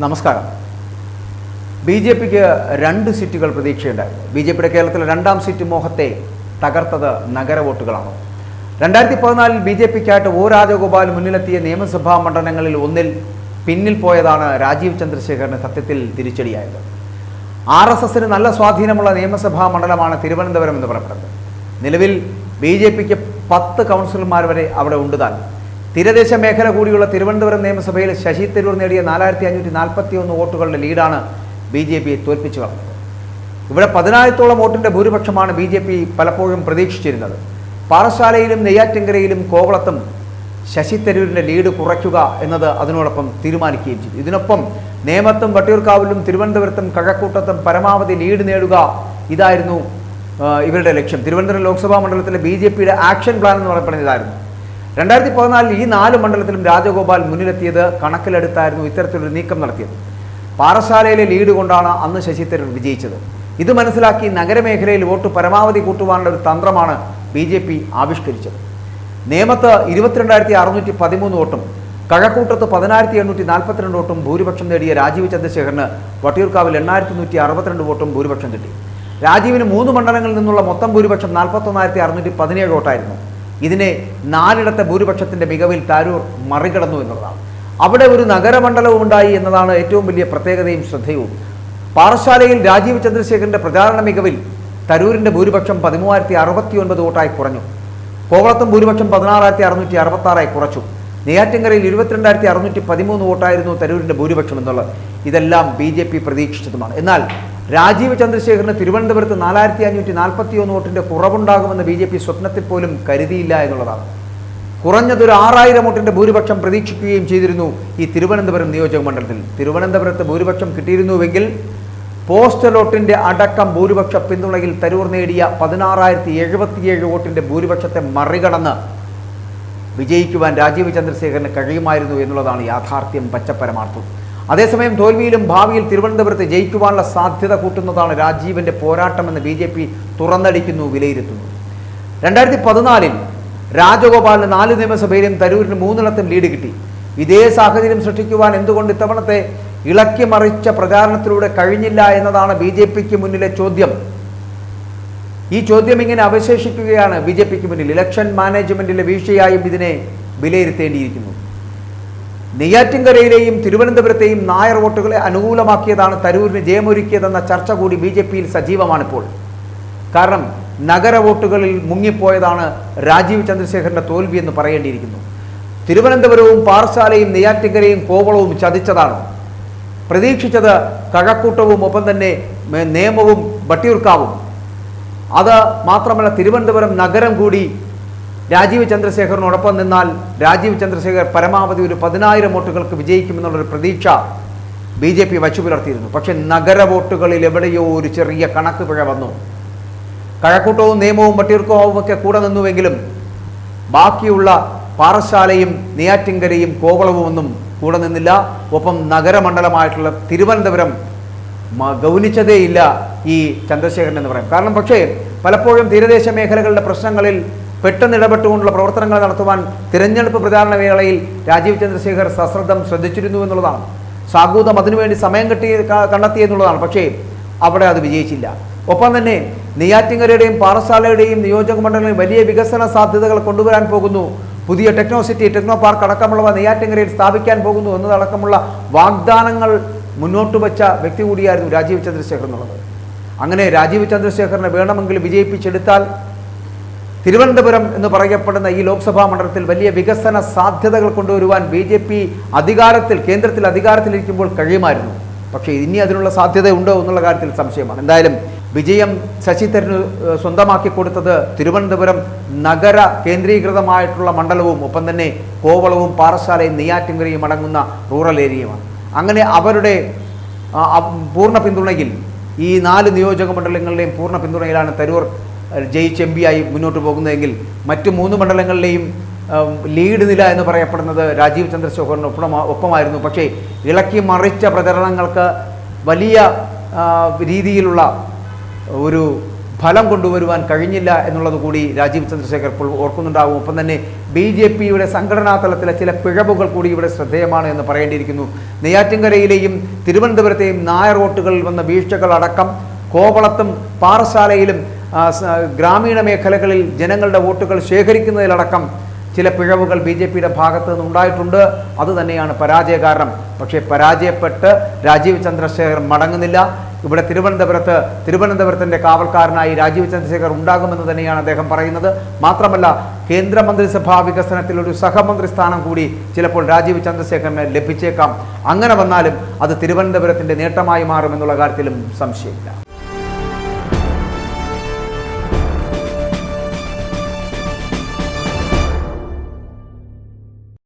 നമസ്കാരം. ബി.ജെ.പിക്ക് 2 സീറ്റുകൾ പ്രതീക്ഷയുണ്ടായിരുന്നു. ബി.ജെ.പിയുടെ കേരളത്തിലെ 2ാം സീറ്റ് മോഹത്തെ തകർത്തത് നഗര വോട്ടുകളാണ്. 2014 ബി.ജെ.പിക്കായിട്ട് ഒ രാജഗോപാൽ മുന്നിലെത്തിയ നിയമസഭാ മണ്ഡലങ്ങളിൽ ഒന്നിൽ പിന്നിൽ പോയതാണ് രാജീവ് ചന്ദ്രശേഖറിന് സത്യത്തിൽ തിരിച്ചടിയായത്. RSSന് നല്ല സ്വാധീനമുള്ള നിയമസഭാ മണ്ഡലമാണ് തിരുവനന്തപുരം എന്ന് പറയപ്പെടുന്നത്. നിലവിൽ ബി.ജെ.പിക്ക് 10 കൗൺസിലർമാർ വരെ അവിടെ ഉണ്ട്. തീരദേശ മേഖല കൂടിയുള്ള തിരുവനന്തപുരം നിയമസഭയിൽ ശശി തരൂർ നേടിയ 4541 വോട്ടുകളുടെ ലീഡാണ് ബി.ജെ.പിയെ തോൽപ്പിച്ചു കളഞ്ഞത്. ഇവിടെ 10,000-ഓളം വോട്ടിന്റെ ഭൂരിപക്ഷമാണ് ബി.ജെ.പി പലപ്പോഴും പ്രതീക്ഷിച്ചിരുന്നത്. പാറശാലയിലും നെയ്യാറ്റിൻകരയിലും കോവളത്തും ശശി തരൂരിന്റെ ലീഡ് കുറയ്ക്കുക എന്നത് അതിനോടൊപ്പം തീരുമാനിക്കുകയും ചെയ്തു. ഇതിനൊപ്പം നേമത്തും വട്ടിയൂർക്കാവിലും തിരുവനന്തപുരത്തും കഴക്കൂട്ടത്തും പരമാവധി ലീഡ് നേടുക, ഇതായിരുന്നു ഇവരുടെ ലക്ഷ്യം. തിരുവനന്തപുരം ലോക്സഭാ മണ്ഡലത്തിലെ ബി.ജെ.പിയുടെ ആക്ഷൻ പ്ലാൻ എന്ന് പറയപ്പെടുന്ന ഇതായിരുന്നു. 2014 ഈ 4 മണ്ഡലത്തിലും രാജഗോപാൽ മുന്നിലെത്തിയത് കണക്കിലെടുത്തായിരുന്നു ഇത്തരത്തിലൊരു നീക്കം നടത്തിയത്. പാറശാലയിലെ ലീഡ് കൊണ്ടാണ് അന്ന് ശശി തരൂർ വിജയിച്ചത്. ഇത് മനസ്സിലാക്കി നഗരമേഖലയിൽ വോട്ട് പരമാവധി കൂട്ടുവാനുള്ള ഒരു തന്ത്രമാണ് ബി.ജെ.പി ആവിഷ്കരിച്ചത്. നേമത്ത് 22,613 വോട്ടും കഴക്കൂട്ടത്ത് 10,842 വോട്ടും ഭൂരിപക്ഷം നേടിയ രാജീവ് ചന്ദ്രശേഖറിന് വട്ടിയൂർക്കാവിൽ 8,162 വോട്ടും ഭൂരിപക്ഷം കിട്ടി. രാജീവിന് 3 മണ്ഡലങ്ങളിൽ നിന്നുള്ള മൊത്തം ഭൂരിപക്ഷം 41,617 വോട്ടായിരുന്നു. ഇതിനെ 4ഇടത്തെ ഭൂരിപക്ഷത്തിന്റെ മികവിൽ തരൂർ മറികടന്നു എന്നുള്ളതാണ്. അവിടെ ഒരു നഗരമണ്ഡലവും ഉണ്ടായി എന്നതാണ് ഏറ്റവും വലിയ പ്രത്യേകതയും ശ്രദ്ധേയവും. പാറശാലയിൽ രാജീവ് ചന്ദ്രശേഖറിന്റെ പ്രചാരണ മികവിൽ തരൂരിന്റെ ഭൂരിപക്ഷം 13,069 വോട്ടായി കുറഞ്ഞു. കോവളത്തും ഭൂരിപക്ഷം 16,666 കുറച്ചു. നെയ്യാറ്റിൻകരയിൽ 22,613 വോട്ടായിരുന്നു തരൂരിന്റെ ഭൂരിപക്ഷം എന്നുള്ളത്. ഇതെല്ലാം ബി.ജെ.പി പ്രതീക്ഷിച്ചതുമാണ്. എന്നാൽ രാജീവ് ചന്ദ്രശേഖറിന് തിരുവനന്തപുരത്ത് 4,541 വോട്ടിന്റെ കുറവുണ്ടാകുമെന്ന് ബി.ജെ.പി സ്വപ്നത്തിൽ പോലും കരുതിയില്ല എന്നുള്ളതാണ്. കുറഞ്ഞതൊരു 6,000 വോട്ടിന്റെ ഭൂരിപക്ഷം പ്രതീക്ഷിക്കുകയും ചെയ്തിരുന്നു ഈ തിരുവനന്തപുരം നിയോജക മണ്ഡലത്തിൽ. തിരുവനന്തപുരത്ത് ഭൂരിപക്ഷം കിട്ടിയിരുന്നുവെങ്കിൽ പോസ്റ്റൽ വോട്ടിന്റെ അടക്കം ഭൂരിപക്ഷ പിന്തുണയിൽ തരൂർ നേടിയ 16,077 വോട്ടിന്റെ ഭൂരിപക്ഷത്തെ മറികടന്ന് വിജയിക്കുവാൻ രാജീവ് ചന്ദ്രശേഖറിന് കഴിയുമായിരുന്നു എന്നുള്ളതാണ് യാഥാർത്ഥ്യം, പച്ചപ്പരമാർത്ഥം. അതേസമയം തോൽവിയിലും ഭാവിയിൽ തിരുവനന്തപുരത്ത് ജയിക്കുവാനുള്ള സാധ്യത കൂട്ടുന്നതാണ് രാജീവിന്റെ പോരാട്ടമെന്ന് ബി.ജെ.പി തുറന്നടിക്കുന്നു, വിലയിരുത്തുന്നു. 2014 രാജഗോപാലിന് 4 നിയമസഭയിലും തരൂരിന് 3ഇടത്തും ലീഡ് കിട്ടി. ഇതേ സാഹചര്യം സൃഷ്ടിക്കുവാൻ എന്തുകൊണ്ട് ഇത്തവണത്തെ ഇളക്കി മറിച്ച പ്രചാരണത്തിലൂടെ കഴിഞ്ഞില്ല എന്നതാണ് ബി.ജെ.പിക്ക് മുന്നിലെ ചോദ്യം. ഈ ചോദ്യം ഇങ്ങനെ അവശേഷിക്കുകയാണ് ബി.ജെ.പിക്ക് മുന്നിൽ. ഇലക്ഷൻ മാനേജ്മെന്റിലെ വീഴ്ചയായും ഇതിനെ വിലയിരുത്തേണ്ടിയിരിക്കുന്നു. നെയ്യാറ്റിൻകരയിലെയും തിരുവനന്തപുരത്തെയും നായർ വോട്ടുകളെ അനുകൂലമാക്കിയതാണ് തരൂരിന് ജയമൊരുക്കിയതെന്ന ചർച്ച കൂടി ബി.ജെ.പിയിൽ സജീവമാണിപ്പോൾ. കാരണം നഗര വോട്ടുകളിൽ മുങ്ങിപ്പോയതാണ് രാജീവ് ചന്ദ്രശേഖറിന്റെ തോൽവി എന്ന് പറയേണ്ടിയിരിക്കുന്നു. തിരുവനന്തപുരവും പാറശാലയും നെയ്യാറ്റിൻകരയും കോവളവും ചതിച്ചതാണ്. പ്രതീക്ഷിച്ചത് കഴക്കൂട്ടവും ഒപ്പം തന്നെ നേമവും വട്ടിയൂർക്കാവും. അത് മാത്രമല്ല, തിരുവനന്തപുരം നഗരം കൂടി രാജീവ് ചന്ദ്രശേഖറിനോടൊപ്പം നിന്നാൽ രാജീവ് ചന്ദ്രശേഖർ പരമാവധി ഒരു 10,000 വോട്ടുകൾക്ക് വിജയിക്കുമെന്നുള്ളൊരു പ്രതീക്ഷ ബി.ജെ.പി വച്ചു പുലർത്തിയിരുന്നു. പക്ഷെ നഗര വോട്ടുകളിൽ എവിടെയോ ഒരു ചെറിയ കണക്ക് പിഴ വന്നു. കഴക്കൂട്ടവും നിയമവും വട്ടിയൂർക്കാവും ഒക്കെ കൂടെ നിന്നുവെങ്കിലും ബാക്കിയുള്ള പാറശാലയും നെയ്യാറ്റിൻകരയും കോവളവും ഒന്നും കൂടെ നിന്നില്ല. ഒപ്പം നഗരമണ്ഡലമായിട്ടുള്ള തിരുവനന്തപുരം ഗൗനിച്ചതേയില്ല ഈ ചന്ദ്രശേഖരൻ എന്ന് പറയും. കാരണം പക്ഷേ പലപ്പോഴും തീരദേശ മേഖലകളുടെ പ്രശ്നങ്ങളിൽ പെട്ടെന്ന് ഇടപെട്ടുകൊണ്ടുള്ള പ്രവർത്തനങ്ങൾ നടത്തുവാൻ തിരഞ്ഞെടുപ്പ് പ്രചാരണ വേളയിൽ രാജീവ് ചന്ദ്രശേഖർ സശ്രദ്ധം ശ്രദ്ധിച്ചിരുന്നു എന്നുള്ളതാണ്. സാഗൂതം അതിനുവേണ്ടി സമയം കണ്ടെത്തി എന്നുള്ളതാണ്. പക്ഷേ അവിടെ അത് വിജയിച്ചില്ല. ഒപ്പം തന്നെ നെയ്യാറ്റിൻകരയുടെയും പാറശാലയുടെയും നിയോജക മണ്ഡലങ്ങളിൽ വലിയ വികസന സാധ്യതകൾ കൊണ്ടുവരാൻ പോകുന്നു. പുതിയ ടെക്നോ സിറ്റി, ടെക്നോ പാർക്ക് അടക്കമുള്ളവ നെയ്യാറ്റിൻകരയിൽ സ്ഥാപിക്കാൻ പോകുന്നു എന്നതടക്കമുള്ള വാഗ്ദാനങ്ങൾ മുന്നോട്ട് വച്ച വ്യക്തി കൂടിയായിരുന്നു രാജീവ് ചന്ദ്രശേഖർ എന്നുള്ളത്. അങ്ങനെ രാജീവ് ചന്ദ്രശേഖറിനെ വേണമെങ്കിൽ വിജയിപ്പിച്ചെടുത്താൽ തിരുവനന്തപുരം എന്ന് പറയപ്പെടുന്ന ഈ ലോക്സഭാ മണ്ഡലത്തിൽ വലിയ വികസന സാധ്യതകൾ കൊണ്ടുവരുവാൻ ബി.ജെ.പി കേന്ദ്രത്തിൽ അധികാരത്തിലിരിക്കുമ്പോൾ കഴിയുമായിരുന്നു. പക്ഷേ ഇനി അതിനുള്ള സാധ്യത ഉണ്ടോ എന്നുള്ള കാര്യത്തിൽ സംശയമാണ്. എന്തായാലും വിജയം ശശി തരൂരിന് സ്വന്തമാക്കി കൊടുത്തത് തിരുവനന്തപുരം നഗര കേന്ദ്രീകൃതമായിട്ടുള്ള മണ്ഡലവും ഒപ്പം തന്നെ കോവളവും പാറശാലയും നെയ്യാറ്റിൻകരയും അടങ്ങുന്ന റൂറൽ ഏരിയയുമാണ്. അങ്ങനെ അവരുടെ പൂർണ്ണ പിന്തുണയിൽ ഈ 4 നിയോജക മണ്ഡലങ്ങളുടെയും പൂർണ്ണ പിന്തുണയിലാണ് തരൂർ ജയിച്ച് എം പിയായി മുന്നോട്ട് പോകുന്നതെങ്കിൽ മറ്റു 3 മണ്ഡലങ്ങളിലെയും ലീഡ് നില എന്ന് പറയപ്പെടുന്നത് രാജീവ് ചന്ദ്രശേഖറിന് ഒപ്പമായിരുന്നു. പക്ഷേ ഇളക്കി മറിച്ച പ്രചരണങ്ങൾക്ക് വലിയ രീതിയിലുള്ള ഒരു ഫലം കൊണ്ടുവരുവാൻ കഴിഞ്ഞില്ല എന്നുള്ളത് കൂടി രാജീവ് ചന്ദ്രശേഖർ ഇപ്പോൾ ഓർക്കുന്നുണ്ടാകും. ഒപ്പം തന്നെ BJPയുടെ സംഘടനാ തലത്തിലെ ചില പിഴവുകൾ കൂടി ഇവിടെ ശ്രദ്ധേയമാണ് എന്ന് പറയേണ്ടിയിരിക്കുന്നു. നെയ്യാറ്റിൻകരയിലെയും തിരുവനന്തപുരത്തെയും നായർ വോട്ടുകളിൽ വന്ന വീഴ്ചകൾ അടക്കം കോവളത്തും പാറശാലയിലും ഗ്രാമീണ മേഖലകളിൽ ജനങ്ങളുടെ വോട്ടുകൾ ശേഖരിക്കുന്നതിലടക്കം ചില പിഴവുകൾ BJPയുടെ ഭാഗത്തു നിന്ന് ഉണ്ടായിട്ടുണ്ട്. അതുതന്നെയാണ് പരാജയ കാരണം. പക്ഷേ പരാജയപ്പെട്ട് രാജീവ് ചന്ദ്രശേഖർ മടങ്ങുന്നില്ല. ഇവിടെ തിരുവനന്തപുരത്തിൻ്റെ കാവൽക്കാരനായി രാജീവ് ചന്ദ്രശേഖർ ഉണ്ടാകുമെന്ന് തന്നെയാണ് അദ്ദേഹം പറയുന്നത്. മാത്രമല്ല കേന്ദ്രമന്ത്രിസഭാ വികസനത്തിൽ ഒരു സഹമന്ത്രി സ്ഥാനം കൂടി ചിലപ്പോൾ രാജീവ് ചന്ദ്രശേഖറിന് ലഭിച്ചേക്കാം. അങ്ങനെ വന്നാലും അത് തിരുവനന്തപുരത്തിൻ്റെ നേട്ടമായി മാറുമെന്നുള്ള കാര്യത്തിലും സംശയമില്ല.